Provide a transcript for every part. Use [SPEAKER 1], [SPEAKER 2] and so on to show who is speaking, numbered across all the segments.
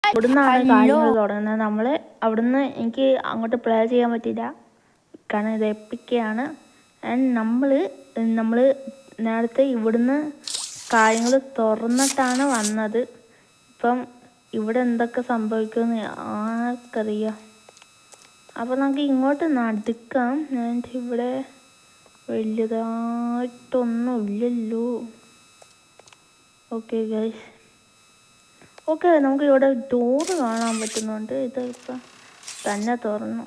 [SPEAKER 1] ഇവിടുന്നാണ് കാര്യങ്ങൾ തുടങ്ങുന്നത്. നമ്മൾ അവിടുന്ന് എനിക്ക് അങ്ങോട്ട് പ്ലേ ചെയ്യാൻ പറ്റില്ല, കാരണം ഇത് എപ്പിക്കാണ്. ആൻഡ് നമ്മൾ നേരത്തെ ഇവിടുന്ന് കാര്യങ്ങൾ തുറന്നിട്ടാണ് വന്നത്. ഇപ്പം ഇവിടെ എന്തൊക്കെ സംഭവിക്കുമെന്ന് ആർക്കറിയാം. അപ്പോൾ നമുക്ക് ഇങ്ങോട്ട് നടക്കാം. ആൻഡ് ഇവിടെ വലിയതായിട്ടൊന്നും ഇല്ലല്ലോ. ഓക്കെ ഗൈസ്, ഓക്കെ നമുക്ക് ഇവിടെ ഡോറ് കാണാൻ പറ്റുന്നുണ്ട്. ഇതിപ്പോൾ തന്നെ തുറന്നു.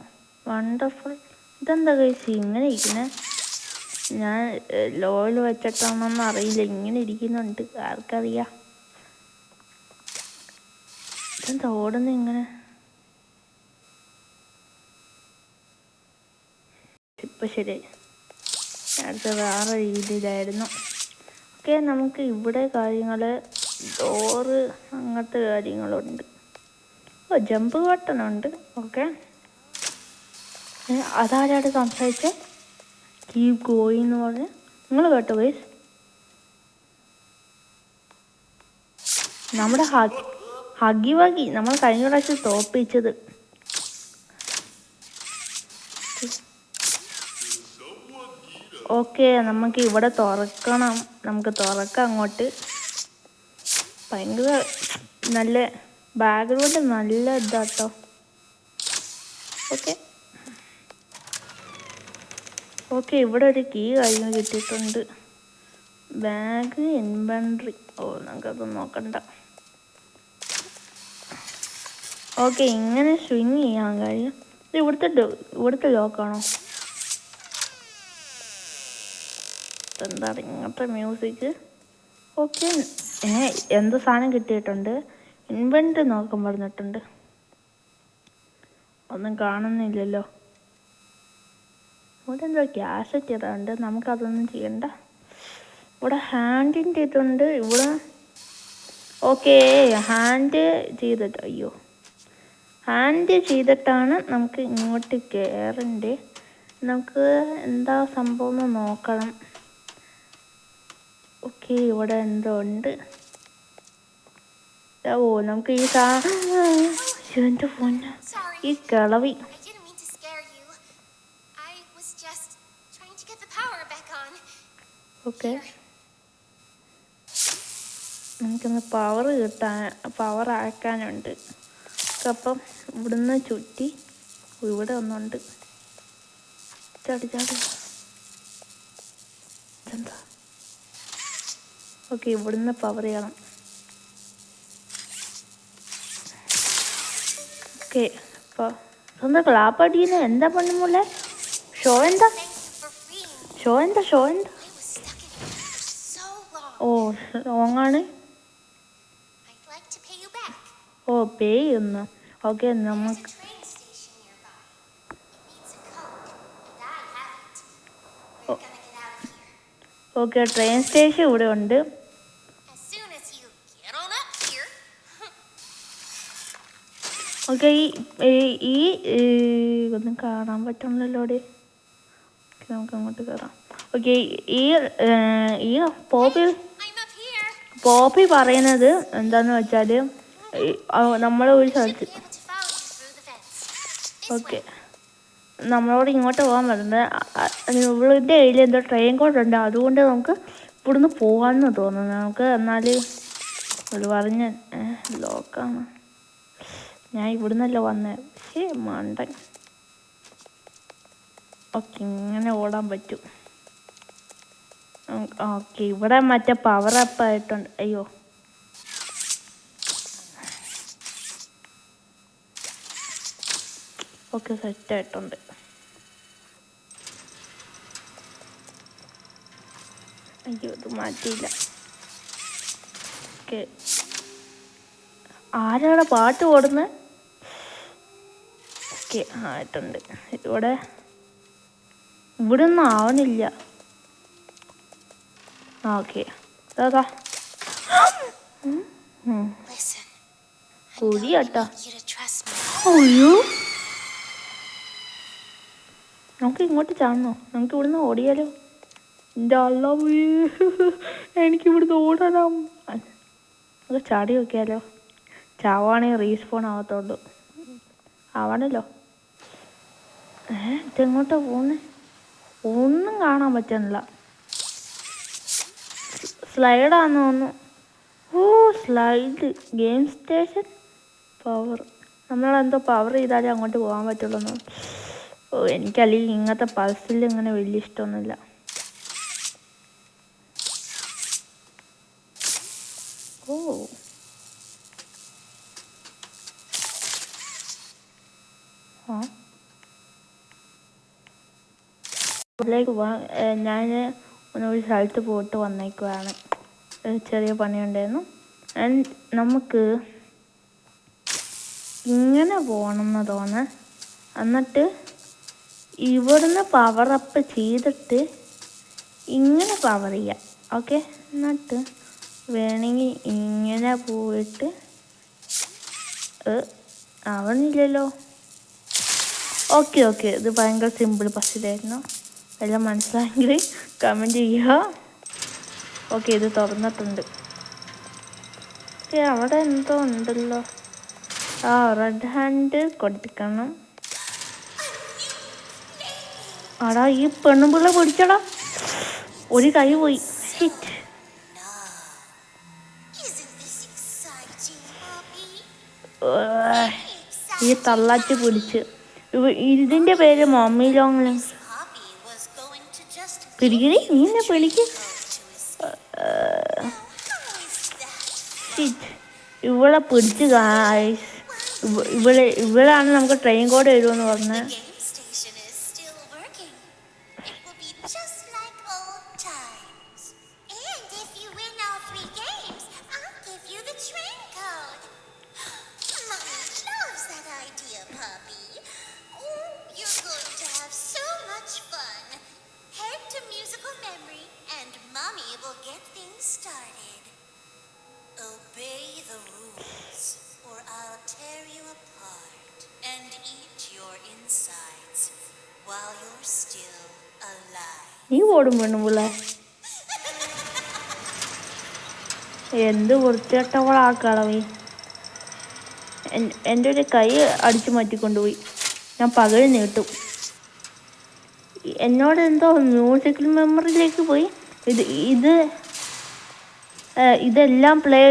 [SPEAKER 1] വണ്ടർഫുൾ. ഇതെന്താ ഗൈസ് ഇങ്ങനെ ഇരിക്കുന്നത്? ഞാൻ ലോയിൽ വെച്ചിട്ടാണെന്നൊന്നും അറിയില്ല, ഇങ്ങനെ ഇരിക്കുന്നുണ്ട്. ആർക്കറിയാം. ഇതെന്താ ഓടുന്നത് ഇങ്ങനെ? ഇപ്പം ശരിയായി. അടുത്ത വേറെ രീതിയിലായിരുന്നു. ഓക്കെ, നമുക്ക് ഇവിടെ കാര്യങ്ങൾ ഡോറ് അങ്ങനത്തെ കാര്യങ്ങളുണ്ട്. ജമ്പ് ബട്ടണുണ്ട്. ഓക്കെ, അതാരാട് സംസാരിച്ചേ? കീപ് ഗോയിങ് എന്ന് പറഞ്ഞ് നിങ്ങൾ കേട്ടോ ഗൈസ്? നമ്മുടെ ഹഗി വഗി നമ്മൾ കഴിഞ്ഞ പ്രാവശ്യം തോപ്പിച്ചത്. ഓക്കെ, നമുക്ക് ഇവിടെ തുറക്കണം. നമുക്ക് തുറക്കാം അങ്ങോട്ട്. ഭയങ്കര നല്ല ബാക്ക്ഗ്രൗണ്ട്, നല്ല ഇതാട്ടോ. ഓക്കെ ഓക്കെ, ഇവിടെ ഒരു കീ കാര്യങ്ങൾ കിട്ടിയിട്ടുണ്ട്. Bag, inventory. നമുക്കത് നോക്കണ്ട. ഓക്കെ, ഇങ്ങനെ സ്വിങ് ചെയ്യാൻ കഴിയും. ഇത് ഇവിടുത്തെ ലോക്കാണോ? എന്താണ് ഇങ്ങനത്തെ മ്യൂസിക്? ഓക്കെ, എന്ത് സാധനം കിട്ടിയിട്ടുണ്ട്? ഇൻവെൻട്രി നോക്കാൻ പറഞ്ഞിട്ടുണ്ട്. ഒന്നും കാണുന്നില്ലല്ലോ. ഇവിടെ എന്തോ ക്യാഷ് ഇട്ടിട്ടുണ്ട്, നമുക്കതൊന്നും ചെയ്യണ്ട. ഇവിടെ ഹാൻഡിൻ്റെ ഇതുണ്ട് ഇവിടെ. ഓക്കെ, ഹാൻഡ് ചെയ്തിട്ടാണ് നമുക്ക് ഇങ്ങോട്ട് കയറണ്ടേ. നമുക്ക് എന്താ സംഭവം എന്ന് നോക്കണം. ഓക്കെ, ഇവിടെ എന്തോ ഉണ്ട്. നമുക്ക് ഈ എൻ്റെ പൊന്ന്, ഈ കിളവി. ഓക്കെ, നമുക്കൊന്ന് പവർ ആക്കാനുണ്ട്. അപ്പം ഇവിടുന്ന് ചുറ്റി ഇവിടെ ഒന്നുണ്ട്. ചാടി എന്താ? ഓക്കെ, ഇവിടുന്ന് പവർ ചെയ്യണം. ഓക്കെ, അപ്പോൾ സ്വന്തം ക്ലാപ്പടിയുന്ന എന്താ പണിമൂലെ? ഷോ എന്താ? ലോങ്ങാണ്. പേ ചെയ്യുന്നു. ഓക്കെ, നമുക്ക് ട്രെയിൻ സ്റ്റേഷൻ ഇവിടെ ഉണ്ട്. ഓക്കെ, ഈ ഒന്നും കാണാൻ പറ്റണല്ലോ. നമുക്ക് അങ്ങോട്ട് കയറാം. ഓക്കെ, ഈ പോപ്പി പറയുന്നത് എന്താന്ന് വെച്ചാൽ നമ്മൾ ഒരു സ്ഥലത്ത് നമ്മളോട് ഇങ്ങോട്ട് പോകാൻ പറയുന്നത്. ഇവളുടെ കയ്യിൽ എന്തോ ട്രെയിൻ കോഡുണ്ട്, അതുകൊണ്ട് നമുക്ക് ഇവിടുന്ന് പോകാമെന്ന് തോന്നുന്നു. നമുക്ക് എന്നാൽ ഇത് പറഞ്ഞ് ലോക്കാണ്. ഞാൻ ഇവിടുന്നല്ലോ വന്നേ. മണ്ടൻ. ഓക്കെ, ഇങ്ങനെ ഓടാൻ പറ്റും. ഓക്കെ, ഇവിടെ മറ്റേ പവർ അപ്പ് ആയിട്ടുണ്ട്. അയ്യോ, ഓക്കെ, സെറ്റായിട്ടുണ്ട്. അയ്യോ, ഇത് മാറ്റിയില്ല. ഓക്കെ, ആരാടെ പാട്ട് ഓടുന്നത്? ഓക്കെ, ആയിട്ടുണ്ട്. ഇവിടെ ഒന്നും ആവണില്ല. ഓക്കെ, അതാ കുഴിയാട്ടാ. അയ്യോ, നമുക്ക് ഇങ്ങോട്ട് ചാടണോ? നമുക്ക് ഇവിടുന്ന് ഓടിയാലോ? എൻ്റെ അള്ളാവേ, എനിക്കിവിടുന്ന് ഓടണം. അത് ചാടി നോക്കിയാലോ? ചാവാണെങ്കിൽ റീസ്പോൺ ആവത്തുള്ളൂ. ആവണല്ലോ. ഇതെങ്ങോട്ടാ പോകുന്നേ? ഒന്നും കാണാൻ പറ്റുന്നില്ല. സ്ലൈഡാന്ന് തോന്നുന്നു. ഓ സ്ലൈഡ്. Game station power. നമ്മളെന്തോ പവർ ചെയ്താലേ അങ്ങോട്ട് പോകാൻ പറ്റുള്ളൂ. ഓ എനിക്കല്ലെങ്കിൽ ഇങ്ങനത്തെ പൾസിൽ ഇങ്ങനെ വലിയ ഇഷ്ടമൊന്നുമില്ല. ഓ ഇതിലേക്ക് പോകാൻ ഞാൻ ഒരു സ്ഥലത്ത് പോയിട്ട് വന്നേക്കുവാണ്. ചെറിയ പണിയുണ്ടായിരുന്നു. നമുക്ക് ഇങ്ങനെ പോകണം എന്ന് തോന്നുന്നു. എന്നിട്ട് ഇവിടുന്ന് പവറപ്പ് ചെയ്തിട്ട് ഇങ്ങനെ പവർ ചെയ്യാം. ഓക്കെ, എന്നിട്ട് വേണമെങ്കിൽ ഇങ്ങനെ പോയിട്ട് ആവണില്ലല്ലോ. ഓക്കെ ഇത് ഭയങ്കര സിമ്പിൾ പസിലായിരുന്നു. എല്ലാം മനസ്സിലായെങ്കിൽ കമൻറ്റ് ചെയ്യുക. ഓക്കെ, ഇത് തുറന്നിട്ടുണ്ട്. അവിടെ എന്തോ ഉണ്ടല്ലോ. റെഡ് ഹാൻഡ് കൊടുക്കണം. ആടാ ഈ പെണ്ണുപിള്ള പിടിച്ചടാ. ഒരു കൈ പോയി. ഈ തള്ളാച്ച് പിടിച്ച്. ഇതിൻ്റെ പേര് മമ്മി ലോങ് ലെങ്സ്. പിടിക്കണി നീ എന്നെ പിടിക്ക്. ഇവളെ പിടിച്ച് ഇവളാണ് നമുക്ക് ട്രെയിൻ കോഡ് വരുമെന്ന് പറഞ്ഞത്. നീ ഓടും പെണ്ണുപിള്ള. എന്ത് വൃത്തികെട്ടവളാക്കളവി. എൻ്റെ ഒരു കൈ അടിച്ചു മാറ്റിക്കൊണ്ടുപോയി. ഞാൻ പകൽ നീട്ടും. എന്നോട് എന്തോ മ്യൂസിക്കൽ മെമ്മറിയിലേക്ക് പോയി. ഇതെല്ലാം പ്ലേ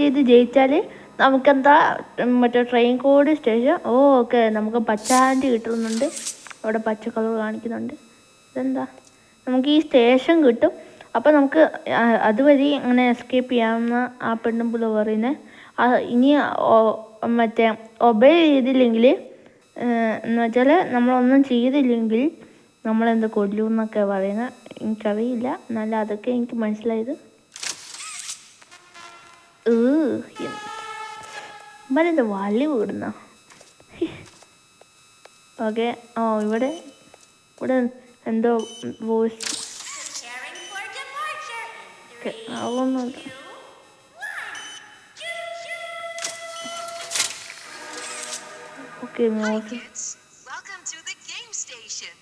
[SPEAKER 1] ചെയ്ത് ജയിച്ചാൽ നമുക്കെന്താ മറ്റേ ട്രെയിൻ കോഡ് സ്റ്റേഷൻ. ഓക്കെ, നമുക്ക് പച്ച ഹാൻഡ് കിട്ടുന്നുണ്ട്. അവിടെ പച്ച കളർ കാണിക്കുന്നുണ്ട്. ഇതെന്താ? നമുക്ക് ഈ സ്റ്റേഷൻ കിട്ടും. അപ്പോൾ നമുക്ക് അതുവഴി അങ്ങനെ എസ്കേപ്പ് ചെയ്യാമെന്ന ആ പെണ്ണുമ്പിള്ള പറയുന്നത്. ഇനി മറ്റേ ഒബേ ചെയ്തില്ലെങ്കിൽ എന്ന് വെച്ചാൽ നമ്മളൊന്നും ചെയ്തില്ലെങ്കിൽ നമ്മളെന്ത് കൊല്ലും എന്നൊക്കെ പറയുന്നത്. എനിക്കറിയില്ല, എന്നാലും അതൊക്കെ എനിക്ക് മനസ്സിലായത്. ഇവരെന്താ വള്ളി വീടുന്ന? ഓക്കെ, ഇവിടെ എന്തോ വോയിസ് ആവുന്നുണ്ട്. Okay,
[SPEAKER 2] welcome to the game station.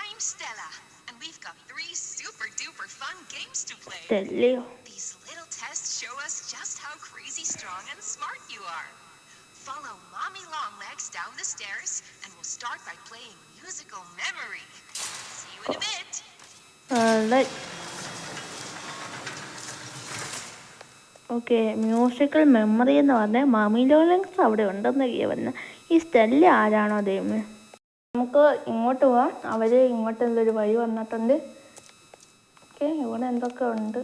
[SPEAKER 2] I'm Stella and we've got 3 super duper fun games to play. These little tests show us just how crazy strong and smart you are. Follow Mommy Longlegs down the stairs and we'll start by playing musical memory. See you in a bit.
[SPEAKER 1] Okay, musical memory എന്ന് പറഞ്ഞാൽ mummy ലോങ്ലെഗ്സ് അവിടെ ഉണ്ടെന്നൊക്കെയാണ് പറഞ്ഞത്. ഈ Stella ആരാണോ ദൈവമേ? നമുക്ക് ഇങ്ങോട്ട് പോവാം. അവർ ഇങ്ങോട്ട് എന്തൊരു വഴി വന്നിട്ടുണ്ട്. ഓക്കെ, ഇവിടെ എന്തൊക്കെ ഉണ്ട്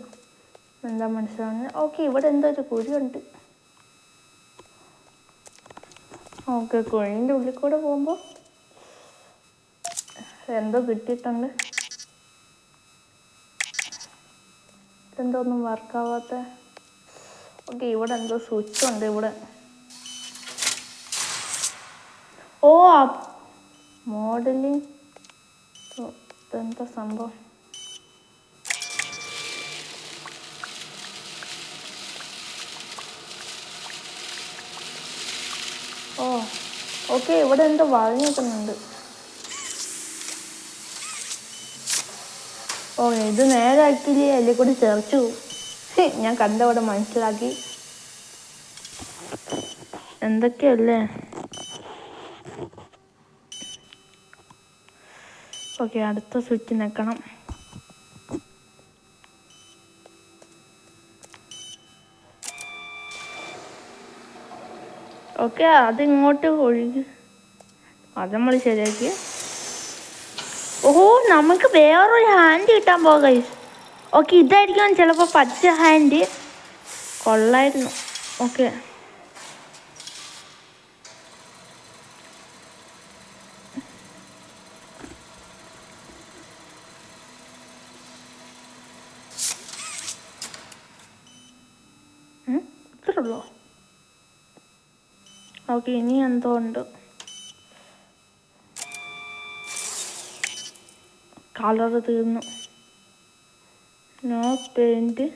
[SPEAKER 1] എന്താ മനസ്സിലാവുന്നത്. ഓക്കെ, ഇവിടെ എന്തോ ഒരു കുഴിയുണ്ട്. ഓക്കെ, കുഴിൻ്റെ ഉള്ളിൽ കൂടെ പോകുമ്പോൾ എന്തോ കിട്ടിയിട്ടുണ്ട്. എന്തോ ഒന്നും വർക്കാവാത്ത. ഓക്കെ, ഇവിടെ എന്തോ സ്വിച്ച് ഉണ്ട്. ഇവിടെ മോഡലിംഗ് എന്താ സംഭവം? ഓക്കെ, ഇവിടെ എന്തോ വളഞ്ഞു നിൽക്കുന്നുണ്ട്. ഇത് നേരെ ആക്കിയില്ലേ, അതിൽ കൂടി ചേർച്ചു. ഞാൻ കണ്ടവിടെ മനസ്സിലാക്കി. എന്തൊക്കെയല്ലേ. ഓക്കെ, അടുത്ത സ്വിച്ച് നിൽക്കണം. ഓക്കെ, അതിങ്ങോട്ട് ഒഴുകി. അത് നമ്മൾ ശരിയാക്കി. ഓഹോ, നമുക്ക് വേറൊരു ഹാൻഡ് കിട്ടാൻ പോകാം. ഓക്കെ, ഇതായിരിക്കും ചിലപ്പോൾ പച്ച ഹാൻഡ്. കൊള്ളായിരുന്നു. ഓക്കെ, ഇത്രയുള്ളൂ. ഓക്കെ, ഇനി എന്തോ ഉണ്ട്. കളർ തീർന്നു. No paint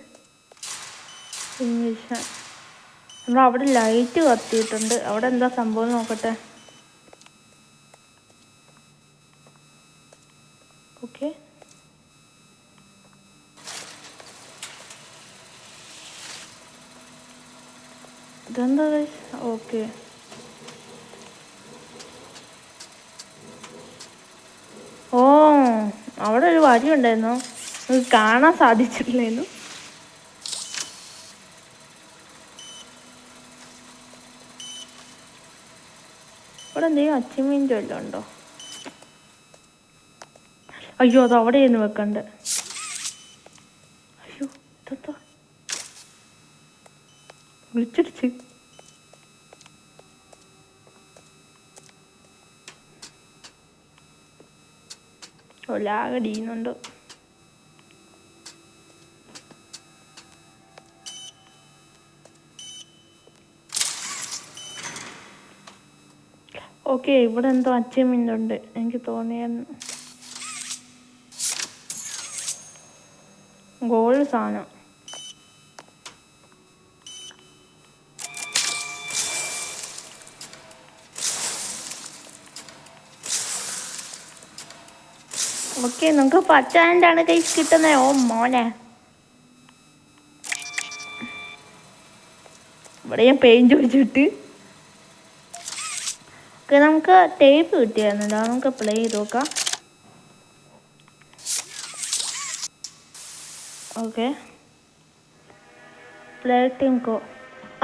[SPEAKER 1] finish. നമ്മൾ അവിടെ ലൈറ്റ് കത്തിയിട്ടുണ്ട്. അവിടെ എന്താ സംഭവം നോക്കട്ടെ. ഓക്കെ, ഇതെന്താ? ഓക്കെ, ഓ, അവിടെ ഒരു വരി ഉണ്ടായിരുന്നു, കാണാൻ സാധിച്ചിട്ടില്ലായിരുന്നു. ഇവിടെ എന്തെങ്കിലും അച്ചീവ്മെൻ്റ് വല്ലതും ഉണ്ടോ? അയ്യോ, അത് അവിടെയായിരുന്നു വെക്കണ്ടേ. അയ്യോ, ഇതെന്താ വിളിച്ചിടിച്ച്. ലാഗടിയുന്നുണ്ട്. ഓക്കെ, ഇവിടെ എന്തോ അച്ചീവ്മെൻ്റ് ഉണ്ട് എനിക്ക് തോന്നിയായിരുന്നു. ഗോൾഡ് സാധനം. ഓക്കെ, നമുക്ക് പച്ച ഹാൻഡാണ് കൈസ് കിട്ടുന്നത്. ഓ മോനെ, ഇവിടെ ഞാൻ പെയിൻറ്റ് ഒഴിച്ചിട്ട്. ഓക്കെ, നമുക്ക് ടേപ്പ് കിട്ടിയായിരുന്നില്ല. നമുക്ക് പ്ലേ ചെയ്ത് നോക്കാം. ഓക്കെ, പ്ലേ ടിങ്കോ.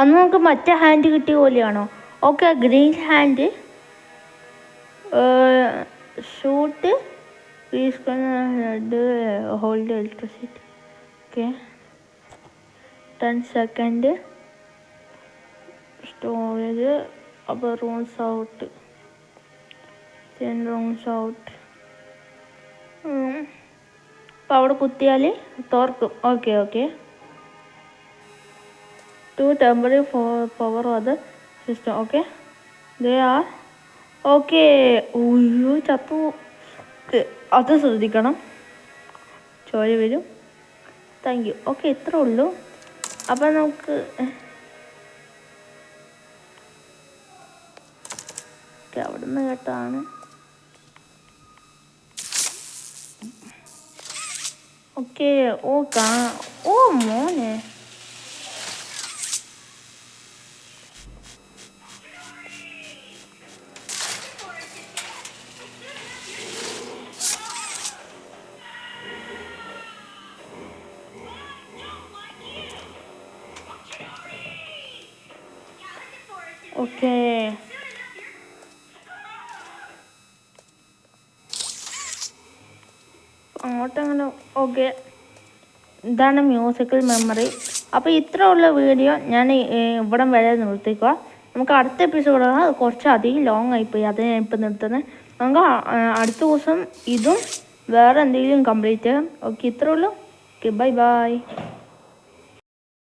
[SPEAKER 1] അന്ന് നമുക്ക് മറ്റേ ഹാൻഡ് കിട്ടിയ പോലെയാണോ? Okay, green hand shoot hold electricity. Okay, 10 second storage. അപ്പോൾ റൂംസ് ഔട്ട്, 10 റൂംസ് ഔട്ട്. അപ്പോൾ അവിടെ കുത്തിയാൽ തുറക്കും. Okay okay, 2 temporary power off the system. Okay, ദേ ആർ. ഓക്കെ, ഉയ്യോ ചത്തു. അത് ശ്രദ്ധിക്കണം, ചോര വരും. Thank you. ഓക്കെ, ഇത്രേ ഉള്ളൂ. അപ്പം നമുക്ക് അവിടെ നിന്ന് കേട്ടാണ്. ഓക്കെ, ഓ മോനെ, ഓക്കെ. അങ്ങോട്ടങ്ങനെ. ഓക്കെ, ഇതാണ് മ്യൂസിക്കൽ മെമ്മറി. അപ്പോൾ ഇത്ര ഉള്ള വീഡിയോ ഞാൻ ഇവിടം വരെ നിർത്തിക്കുക. നമുക്ക് അടുത്ത എപ്പിസോഡാണ്, കുറച്ചധികം ലോങ് ആയിപ്പോയി, അത് ഞാൻ ഇപ്പം നിർത്തുന്നത്. നമുക്ക് അടുത്ത ദിവസം ഇതും വേറെ എന്തെങ്കിലും കംപ്ലീറ്റ് ചെയ്യാം. ഓക്കെ, ഇത്രേ ഉള്ളൂ. Okay, bye bye.